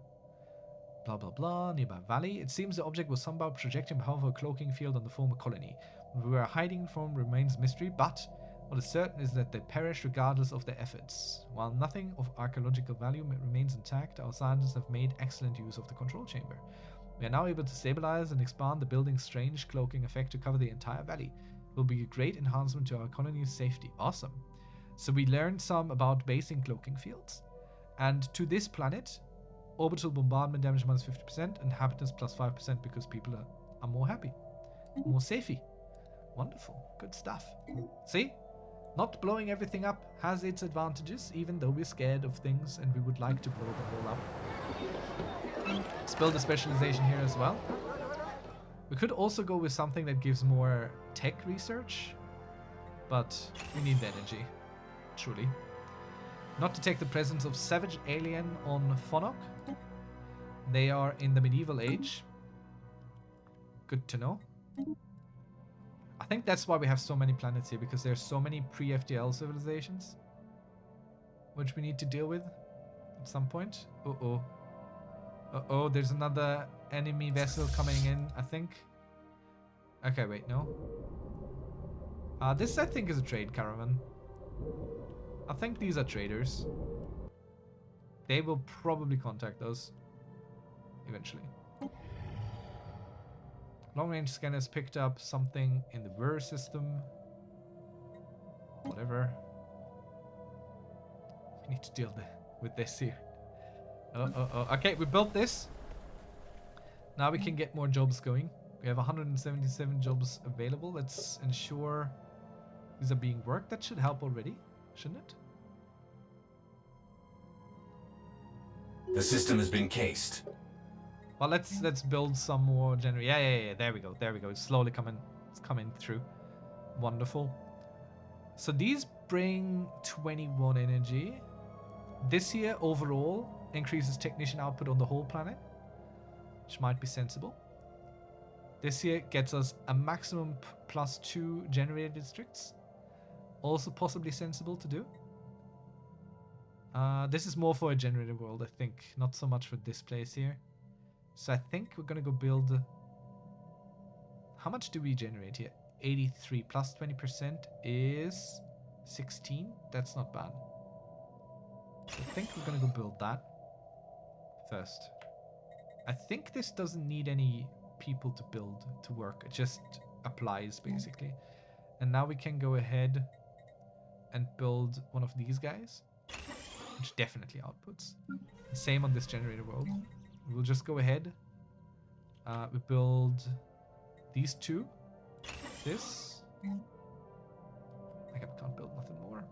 Blah blah blah. Nearby valley. It seems the object was somehow projecting a powerful cloaking field on the former colony. What we were hiding from remains mystery, but what is certain is that they perish regardless of their efforts. While nothing of archaeological value remains intact, our scientists have made excellent use of the control chamber. We are now able to stabilize and expand the building's strange cloaking effect to cover the entire valley. It will be a great enhancement to our colony's safety. Awesome. So we learned some about basing cloaking fields. And to this planet, orbital bombardment damage minus 50%, inhabitants plus 5% because people are more happy. More safety. Wonderful. Good stuff. See? Not blowing everything up has its advantages, even though we're scared of things and we would like to blow them all up. Let's build a specialization here as well. We could also go with something that gives more tech research, but we need the energy, truly. Not to take the presence of savage alien on Fonok. They are in the medieval age. Good to know. I think that's why we have so many planets here, because there's so many pre-FTL civilizations, which we need to deal with at some point. Uh-oh. Uh-oh, there's another enemy vessel coming in, I think. Okay, wait, no. This, I think, is a trade caravan. I think these are traders. They will probably contact us eventually. Long-range scanners picked up something in the Ver system. Whatever. We need to deal with this here. Okay, we built this. Now we can get more jobs going. We have 177 jobs available. Let's ensure these are being worked. That should help already, shouldn't it? The system has been cased. Well, let's build some more generator. Yeah. There we go. It's slowly coming. It's coming through. Wonderful. So these bring 21 energy. This year overall increases technician output on the whole planet, which might be sensible. This year gets us a maximum +2 generator districts. Also possibly sensible to do. This is more for a generator world, I think. Not so much for this place here. So I think we're gonna go build... How much do we generate here? 83 plus 20% is 16. That's not bad. So I think we're gonna go build that first. I think this doesn't need any people to build to work. It just applies basically. And now we can go ahead and build one of these guys, which definitely outputs. Same on this generator world. We'll just go ahead. We build these two. This. I can't build nothing more.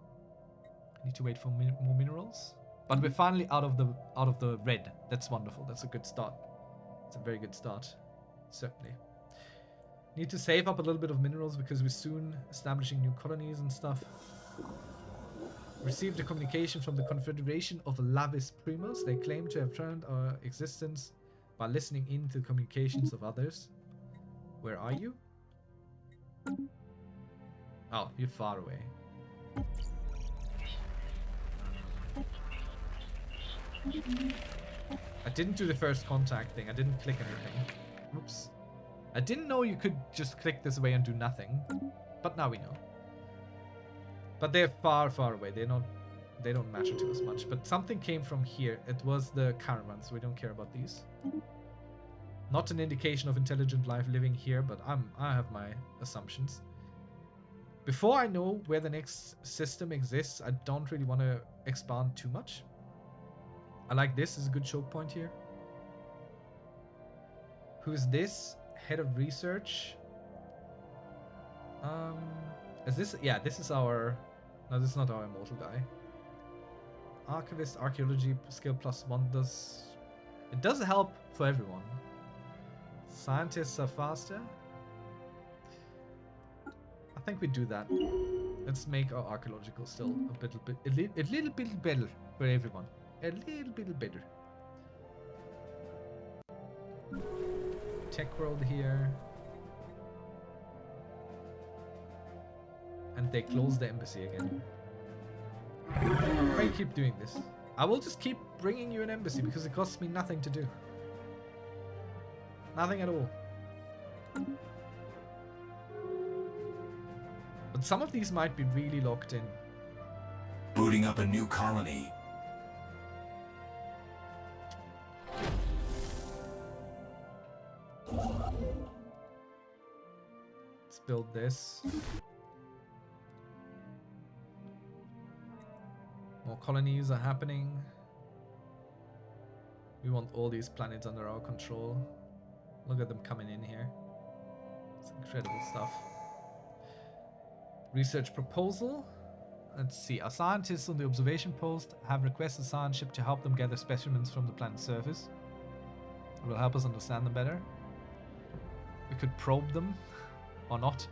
I need to wait for more minerals. But we're finally out of the red. That's wonderful. That's a good start. It's a very good start. Certainly. Need to save up a little bit of minerals because we're soon establishing new colonies and stuff. Received a communication from the Confederation of Lavis Primos. They claim to have turned our existence by listening in to the communications of others. Where are you? Oh, you're far away. I didn't do the first contact thing. I didn't click anything. Oops. I didn't know you could just click this away and do nothing. But now we know. But they're far, far away. They don't matter to us much. But something came from here. It was the caravan, so we don't care about these. Not an indication of intelligent life living here, but I have my assumptions. Before I know where the next system exists, I don't really want to expand too much. I like this as a good choke point here. Who is this? Head of research. Is this? Yeah, this is our... No, this is not our immortal guy. Archivist, archaeology, skill +1 does... It does help for everyone. Scientists are faster. I think we do that. Let's make our archaeological still a little bit better for everyone. A little bit better. Tech world here. And they close the embassy again. Why you keep doing this? I will just keep bringing you an embassy because it costs me nothing to do. Nothing at all. But some of these might be really locked in. Booting up a new colony. Let's build this. More colonies are happening. We want all these planets under our control. Look at them coming in here. It's incredible stuff. Research proposal. Let's see. Our scientists on the observation post have requested a science ship to help them gather specimens from the planet's surface. It will help us understand them better. We could probe them. Or not.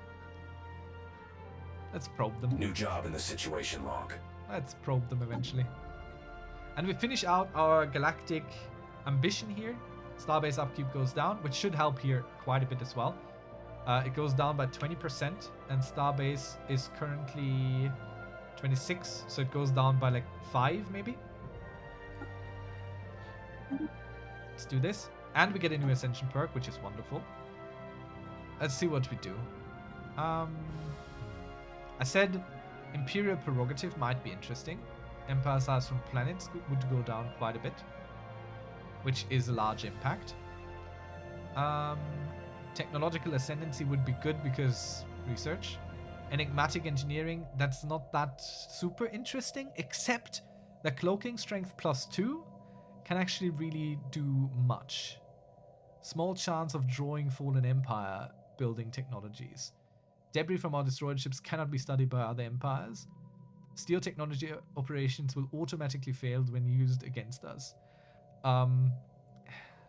Let's probe them. New job in the situation log. Let's probe them eventually. And we finish out our galactic ambition here. Starbase upkeep goes down, which should help here quite a bit as well. It goes down by 20%, and Starbase is currently 26, so it goes down by like 5 maybe. Let's do this. And we get a new Ascension perk, which is wonderful. Let's see what we do. I said Imperial Prerogative might be interesting. Empire size from planets would go down quite a bit, which is a large impact. Technological Ascendancy would be good because research. Enigmatic Engineering, that's not that super interesting, except the Cloaking Strength +2 can actually really do much. Small chance of drawing Fallen Empire building technologies. Debris from our destroyed ships cannot be studied by other empires. Steel technology operations will automatically fail when used against us.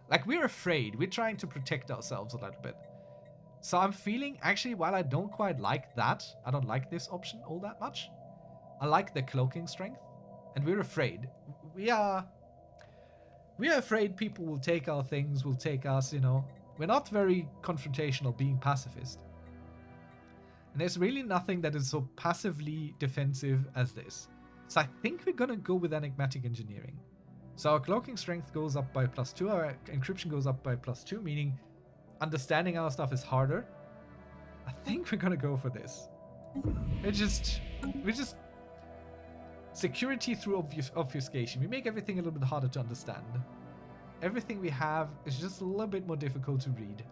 Like, we're afraid. We're trying to protect ourselves a little bit. So I'm feeling, actually, while I don't quite like that, I don't like this option all that much. I like the Cloaking Strength. And we're afraid. We are afraid people will take our things, will take us, you know. We're not very confrontational, being pacifist. And there's really nothing that is so passively defensive as this. So I think we're gonna go with Enigmatic Engineering. So our Cloaking Strength goes up by +2, our Encryption goes up by +2, meaning understanding our stuff is harder. I think we're gonna go for this. We're just security through obfuscation. We make everything a little bit harder to understand. Everything we have is just a little bit more difficult to read.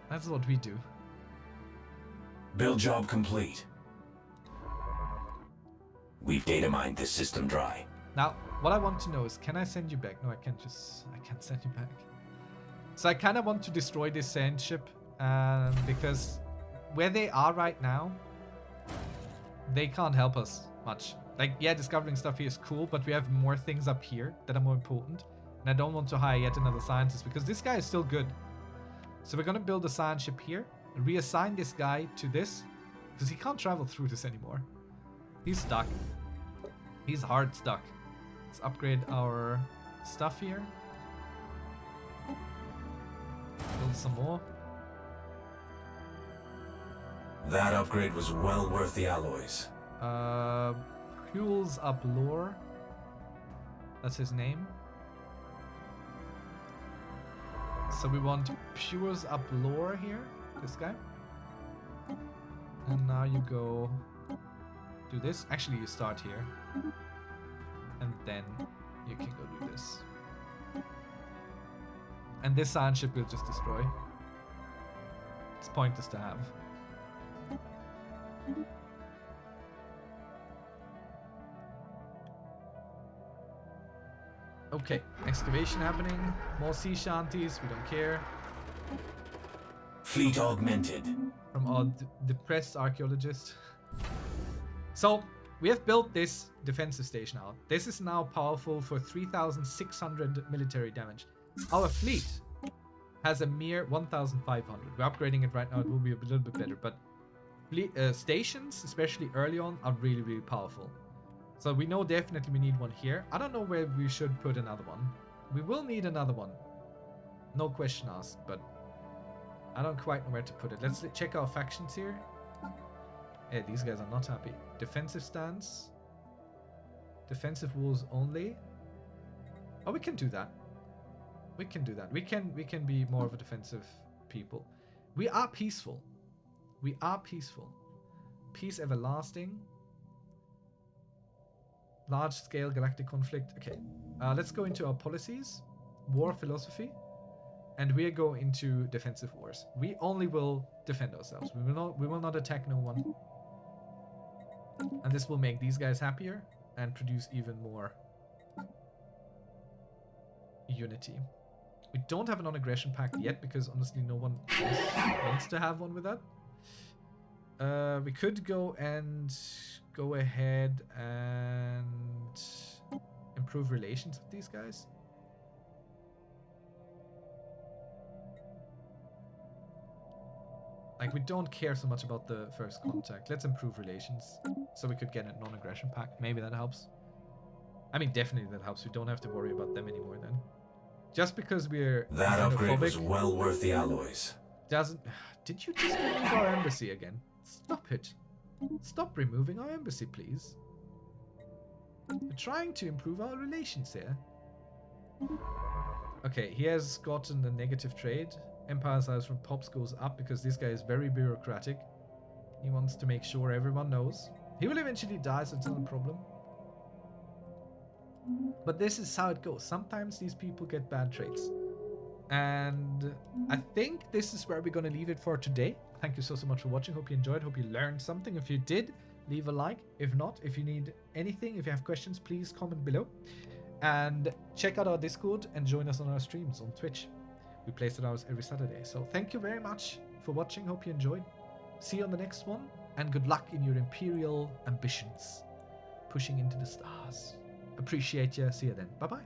That's what we do. Build job complete. We've data mined this system dry. Now, what I want to know is, can I send you back? No, I can't send you back. So I kind of want to destroy this sand ship, because where they are right now, they can't help us much. Like, yeah, discovering stuff here is cool, but we have more things up here that are more important. And I don't want to hire yet another scientist, because this guy is still good. So we're going to build a science ship here, reassign this guy to this, because he can't travel through this anymore. He's stuck. He's hard stuck. Let's upgrade our stuff here. Build some more. That upgrade was well worth the alloys. Fuels up lore. That's his name. So we want Pures up lore here. This guy. And now you go do this. Actually, you start here. And then you can go do this. And this science ship will just destroy. It's pointless to have. Okay, excavation happening. More sea shanties, we don't care. Fleet augmented. From our depressed archaeologist. So, we have built this defensive station out. This is now powerful for 3,600 military damage. Our fleet has a mere 1,500. We're upgrading it right now, it will be a little bit better, but stations, especially early on, are really, really powerful. So we know definitely we need one here. I don't know where we should put another one. We will need another one. No question asked, but I don't quite know where to put it. Let's check our factions here. Yeah, these guys are not happy. Defensive stance. Defensive walls only. Oh, we can do that. We can do that. We can be more of a defensive people. We are peaceful. We are peaceful. Peace everlasting. Large-scale galactic conflict. Okay, let's go into our policies. War philosophy. And we go into defensive wars. We only will defend ourselves. We will not attack no one. And this will make these guys happier and produce even more unity. We don't have a non-aggression pact yet because honestly no one else wants to have one with that. We could go ahead and improve relations with these guys. Like, we don't care so much about the first contact. Let's improve relations so we could get a non-aggression pact. Maybe that helps. I mean, definitely that helps. We don't have to worry about them anymore then. Just because we're That upgrade was xenophobic well worth the alloys. doesn't... Did you just remove our embassy again? Stop it. Stop removing our embassy, please. We're trying to improve our relations here. Okay, he has gotten a negative trade. Empire size from Pops goes up because this guy is very bureaucratic. He wants to make sure everyone knows. He will eventually die, so it's not a problem. But this is how it goes. Sometimes these people get bad traits. And I think this is where we're going to leave it for today. Thank you so much for watching. Hope you enjoyed. Hope you learned something. If you did, leave a like. If not, if you need anything, if you have questions, please comment below. And check out our Discord and join us on our streams on Twitch. We play Stellaris every Saturday. So thank you very much for watching. Hope you enjoyed. See you on the next one. And good luck in your Imperial ambitions. Pushing into the stars. Appreciate you. See you then. Bye-bye.